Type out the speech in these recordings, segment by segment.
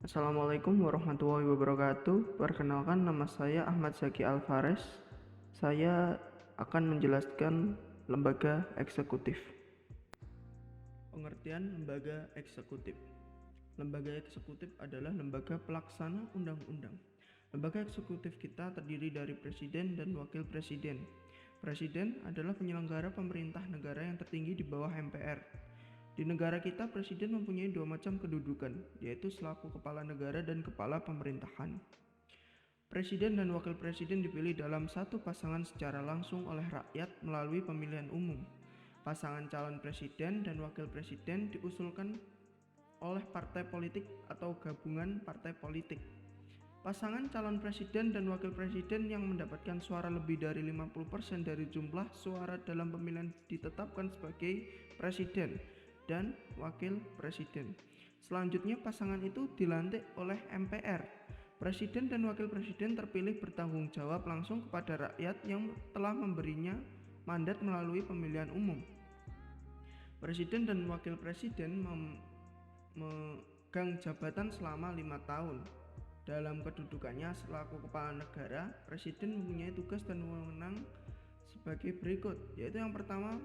Assalamualaikum warahmatullahi wabarakatuh. Perkenalkan, nama saya Ahmad Zaki Alvarez. Saya akan menjelaskan lembaga eksekutif. Pengertian lembaga eksekutif. Lembaga eksekutif adalah lembaga pelaksana undang-undang. Lembaga eksekutif kita terdiri dari presiden dan wakil presiden. Presiden adalah penyelenggara pemerintah negara yang tertinggi di bawah MPR. Di negara kita, presiden mempunyai dua macam kedudukan, yaitu selaku kepala negara dan kepala pemerintahan. Presiden dan wakil presiden dipilih dalam satu pasangan secara langsung oleh rakyat melalui pemilihan umum. Pasangan calon presiden dan wakil presiden diusulkan oleh partai politik atau gabungan partai politik. Pasangan calon presiden dan wakil presiden yang mendapatkan suara lebih dari 50% dari jumlah suara dalam pemilihan ditetapkan sebagai presiden dan wakil presiden. Selanjutnya pasangan itu dilantik oleh MPR. Presiden dan wakil presiden terpilih bertanggung jawab langsung kepada rakyat yang telah memberinya mandat melalui pemilihan umum. Presiden dan wakil presiden memegang jabatan selama 5 tahun. Dalam kedudukannya selaku kepala negara, presiden mempunyai tugas dan wewenang sebagai berikut, yaitu yang pertama,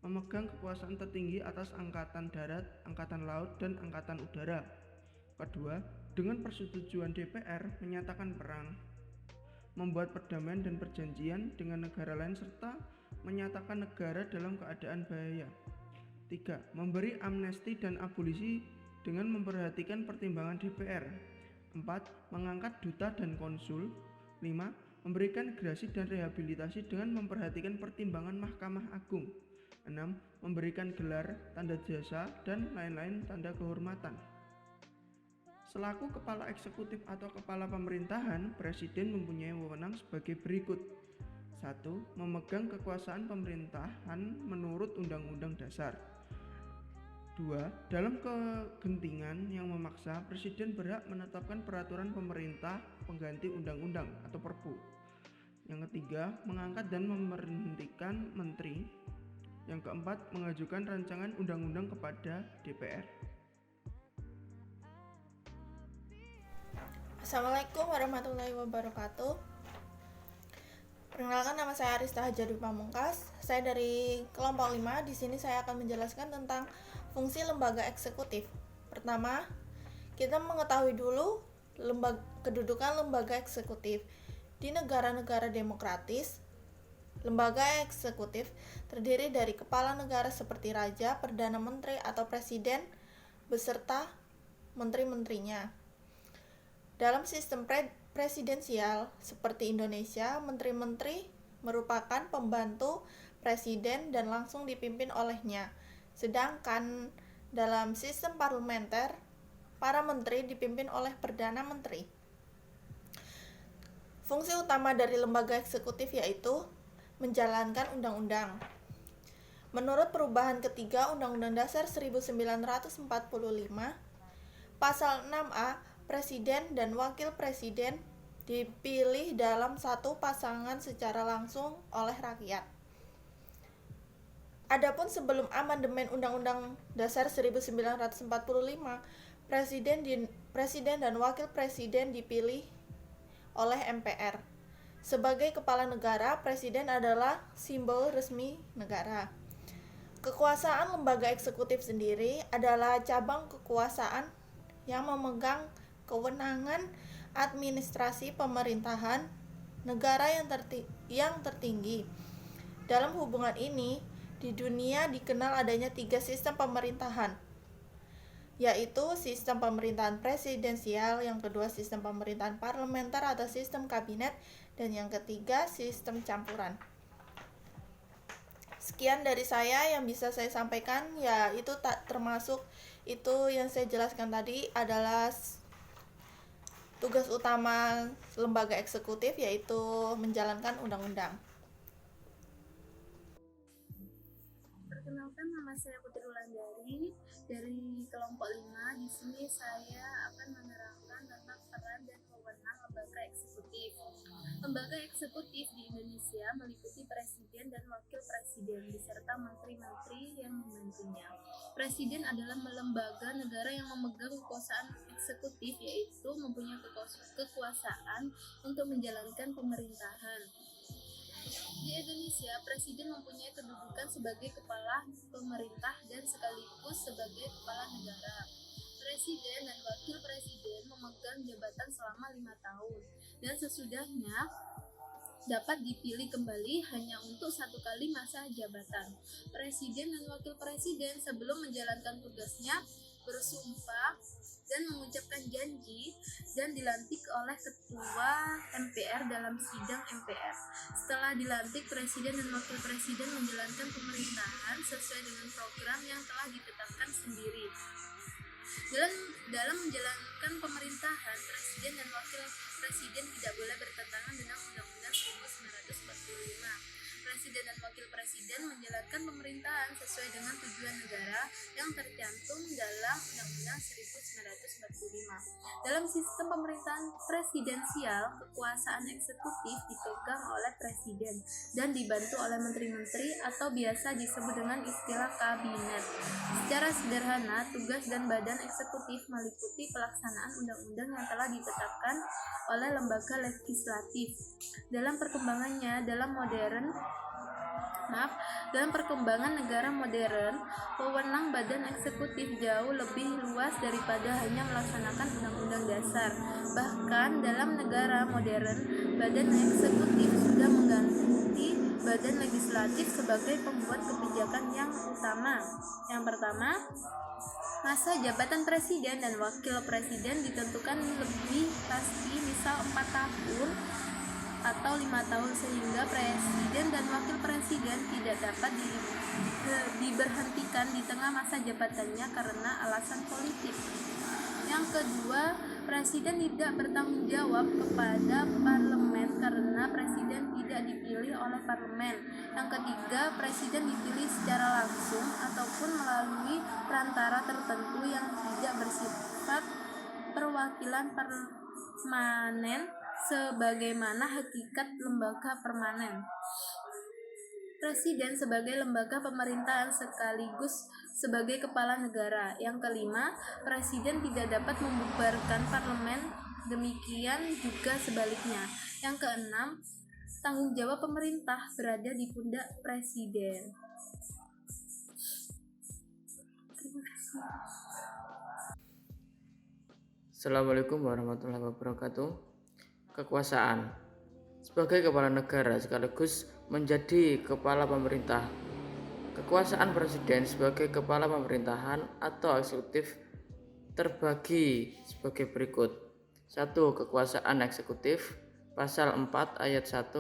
memegang kekuasaan tertinggi atas angkatan darat, angkatan laut, dan angkatan udara. Kedua, dengan persetujuan DPR menyatakan perang, membuat perdamaian dan perjanjian dengan negara lain serta menyatakan negara dalam keadaan bahaya. Tiga, memberi amnesti dan abolisi dengan memperhatikan pertimbangan DPR. 4. Mengangkat duta dan konsul. 5. Memberikan gerasi dan rehabilitasi dengan memperhatikan pertimbangan Mahkamah Agung. 6. Memberikan gelar, tanda jasa, dan lain-lain tanda kehormatan. Selaku kepala eksekutif atau kepala pemerintahan, presiden mempunyai wewenang sebagai berikut. 1. Memegang kekuasaan pemerintahan menurut Undang-Undang Dasar. 2. Dalam kegentingan yang memaksa, presiden berhak menetapkan peraturan pemerintah pengganti undang-undang atau Perpu. Yang ketiga, mengangkat dan memberhentikan menteri. Yang keempat, mengajukan rancangan undang-undang kepada DPR. Assalamualaikum warahmatullahi wabarakatuh. Perkenalkan, nama saya Arista Hajar Pamungkas. Saya dari kelompok 5. Di sini saya akan menjelaskan tentang fungsi lembaga eksekutif. Pertama, kita mengetahui dulu kedudukan lembaga eksekutif. Di negara-negara demokratis, lembaga eksekutif terdiri dari kepala negara seperti raja, perdana menteri, atau presiden beserta menteri-menterinya. Dalam sistem presidensial seperti Indonesia, menteri-menteri merupakan pembantu presiden dan langsung dipimpin olehnya. Sedangkan dalam sistem parlementer, para menteri dipimpin oleh perdana menteri. Fungsi utama dari lembaga eksekutif yaitu menjalankan undang-undang. Menurut perubahan ketiga Undang-Undang Dasar 1945, Pasal 6A, Presiden dan Wakil Presiden dipilih dalam satu pasangan secara langsung oleh rakyat. Adapun sebelum amandemen Undang-Undang Dasar 1945, Presiden dan Wakil Presiden dipilih oleh MPR. Sebagai kepala negara, presiden adalah simbol resmi negara. Kekuasaan lembaga eksekutif sendiri adalah cabang kekuasaan yang memegang kewenangan administrasi pemerintahan negara yang tertinggi. Dalam hubungan ini, di dunia dikenal adanya 3 sistem pemerintahan, yaitu sistem pemerintahan presidensial, yang kedua sistem pemerintahan parlementer atau sistem kabinet, dan yang ketiga sistem campuran. Sekian dari saya yang bisa saya sampaikan, ya itu termasuk itu yang saya jelaskan tadi adalah tugas utama lembaga eksekutif, yaitu menjalankan undang-undang. Perkenalkan, nama saya Putri Wulandari dari kelompok 5. Di sini saya akan menerangkan tentang peran dan wewenang lembaga eksekutif. Lembaga eksekutif di Indonesia meliputi presiden dan wakil presiden beserta menteri-menteri yang membantu tentunya. Presiden adalah lembaga negara yang memegang kekuasaan eksekutif, yaitu mempunyai kekuasaan untuk menjalankan pemerintahan. Di Indonesia, presiden mempunyai kedudukan sebagai kepala pemerintah dan sekaligus sebagai kepala negara. Presiden dan wakil presiden memegang jabatan selama 5 tahun dan sesudahnya dapat dipilih kembali hanya untuk 1 kali masa jabatan. Presiden dan wakil presiden sebelum menjalankan tugasnya bersumpah dan mengucapkan janji dan dilantik oleh Ketua MPR dalam sidang MPR. Setelah dilantik, presiden dan wakil presiden menjalankan pemerintahan sesuai dengan program yang telah ditetapkan sendiri. Dalam menjalankan pemerintahan, presiden dan wakil presiden tidak boleh bertentangan dengan Undang-Undang 1945. Presiden dan wakil presiden menjalankan pemerintahan sesuai dengan tujuan negara yang tercantum dalam Undang-Undang 1945. Dalam sistem pemerintahan presidensial, kekuasaan eksekutif dipegang oleh presiden dan dibantu oleh menteri-menteri atau biasa disebut dengan istilah kabinet. Secara sederhana, tugas dan badan eksekutif meliputi pelaksanaan undang-undang yang telah ditetapkan oleh lembaga legislatif. Dalam perkembangan negara modern, wewenang badan eksekutif jauh lebih luas daripada hanya melaksanakan undang-undang dasar. Bahkan dalam negara modern, badan eksekutif sudah mengganti badan legislatif sebagai pembuat kebijakan yang utama. Yang pertama, masa jabatan presiden dan wakil presiden ditentukan lebih pasti, misal 4 tahun atau 5 tahun, sehingga presiden dan wakil presiden tidak dapat diberhentikan di tengah masa jabatannya karena alasan politik. Yang kedua, presiden tidak bertanggung jawab kepada parlemen karena presiden tidak dipilih oleh parlemen. Yang ketiga, presiden dipilih secara langsung ataupun melalui perantara tertentu yang tidak bersifat perwakilan permanen sebagaimana hakikat lembaga permanen. Presiden sebagai lembaga pemerintahan sekaligus sebagai kepala negara. Yang kelima, presiden tidak dapat membubarkan parlemen, demikian juga sebaliknya. Yang keenam, tanggung jawab pemerintah berada di pundak presiden. Terima kasih. Assalamualaikum warahmatullahi wabarakatuh. Kekuasaan sebagai kepala negara sekaligus menjadi kepala pemerintah. Kekuasaan presiden sebagai kepala pemerintahan atau eksekutif terbagi sebagai berikut. 1. Kekuasaan eksekutif. Pasal 4 ayat 1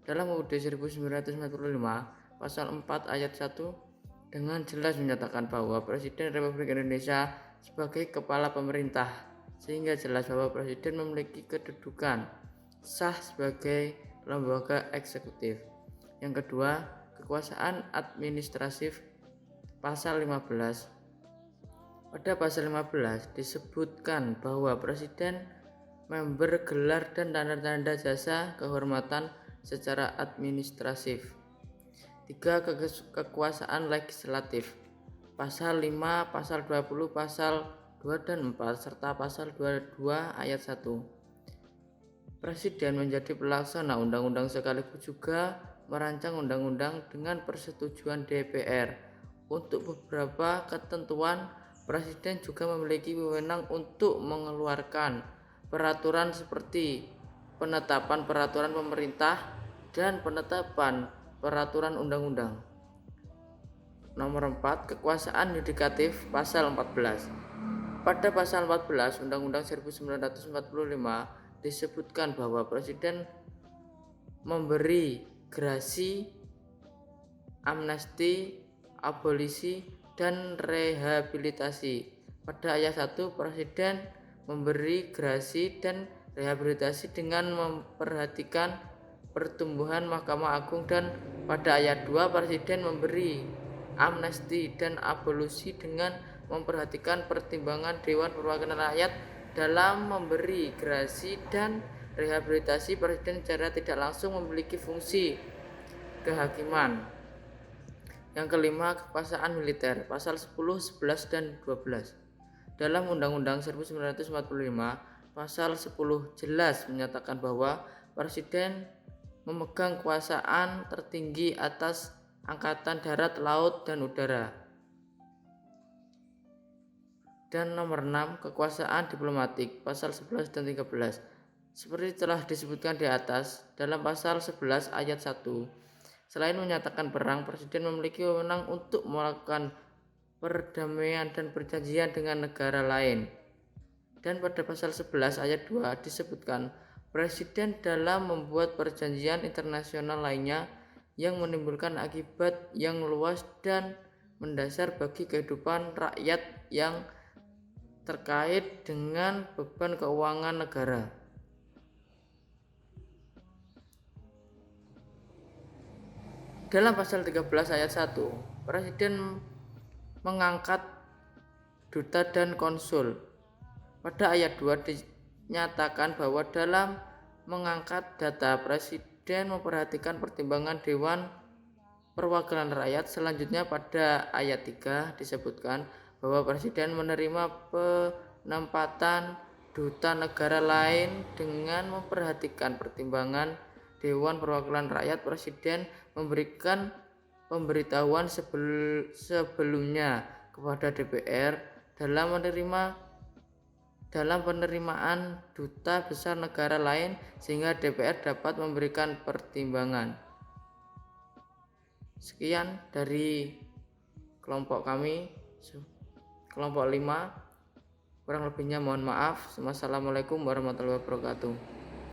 dalam UUD 1945, pasal 4 ayat 1 dengan jelas menyatakan bahwa Presiden Republik Indonesia sebagai kepala pemerintah, sehingga jelas bahwa presiden memiliki kedudukan sah sebagai lembaga eksekutif. Yang kedua, kekuasaan administratif. Pasal 15. Pada pasal 15 disebutkan bahwa presiden member gelar dan tanda-tanda jasa kehormatan secara administratif. 3. Kekuasaan legislatif. Pasal 5, pasal 20, pasal 2 dan 4 serta pasal 22 ayat 1. Presiden menjadi pelaksana undang-undang sekaligus juga merancang undang-undang dengan persetujuan DPR. Untuk beberapa ketentuan, presiden juga memiliki wewenang untuk mengeluarkan peraturan seperti penetapan peraturan pemerintah dan penetapan peraturan undang-undang. Nomor 4, kekuasaan yudikatif. Pasal 14. Pada pasal 14 Undang-Undang 1945 disebutkan bahwa presiden memberi gerasi, amnesti, abolisi, dan rehabilitasi. Pada ayat 1, presiden memberi gerasi dan rehabilitasi dengan memperhatikan pertumbuhan Mahkamah Agung, dan pada ayat 2, presiden memberi amnesti dan abolisi dengan memperhatikan pertimbangan Dewan Perwakilan Rakyat. Dalam memberi gerasi dan rehabilitasi, presiden secara tidak langsung memiliki fungsi kehakiman. Yang kelima, kekuasaan militer, pasal 10, 11, dan 12. Dalam Undang-Undang 1945, pasal 10 jelas menyatakan bahwa Presiden memegang kekuasaan tertinggi atas angkatan darat, laut, dan udara. Dan nomor 6, kekuasaan diplomatik, pasal 11 dan 13. Seperti telah disebutkan di atas, dalam pasal 11 ayat 1, selain menyatakan perang, Presiden memiliki wewenang untuk melakukan perdamaian dan perjanjian dengan negara lain. Dan pada pasal 11 ayat 2 disebutkan, Presiden dalam membuat perjanjian internasional lainnya yang menimbulkan akibat yang luas dan mendasar bagi kehidupan rakyat yang terkait dengan beban keuangan negara. Dalam pasal 13 ayat 1, Presiden mengangkat duta dan konsul. Pada ayat 2 dinyatakan bahwa dalam mengangkat data, Presiden memperhatikan pertimbangan Dewan Perwakilan Rakyat. Selanjutnya pada ayat 3 disebutkan bahwa Presiden menerima penempatan duta negara lain dengan memperhatikan pertimbangan Dewan Perwakilan Rakyat. Presiden memberikan pemberitahuan sebelumnya kepada DPR dalam penerimaan duta besar negara lain sehingga DPR dapat memberikan pertimbangan. Sekian dari kelompok kami, kelompok 5. Kurang lebihnya mohon maaf. Wassalamualaikum warahmatullahi wabarakatuh.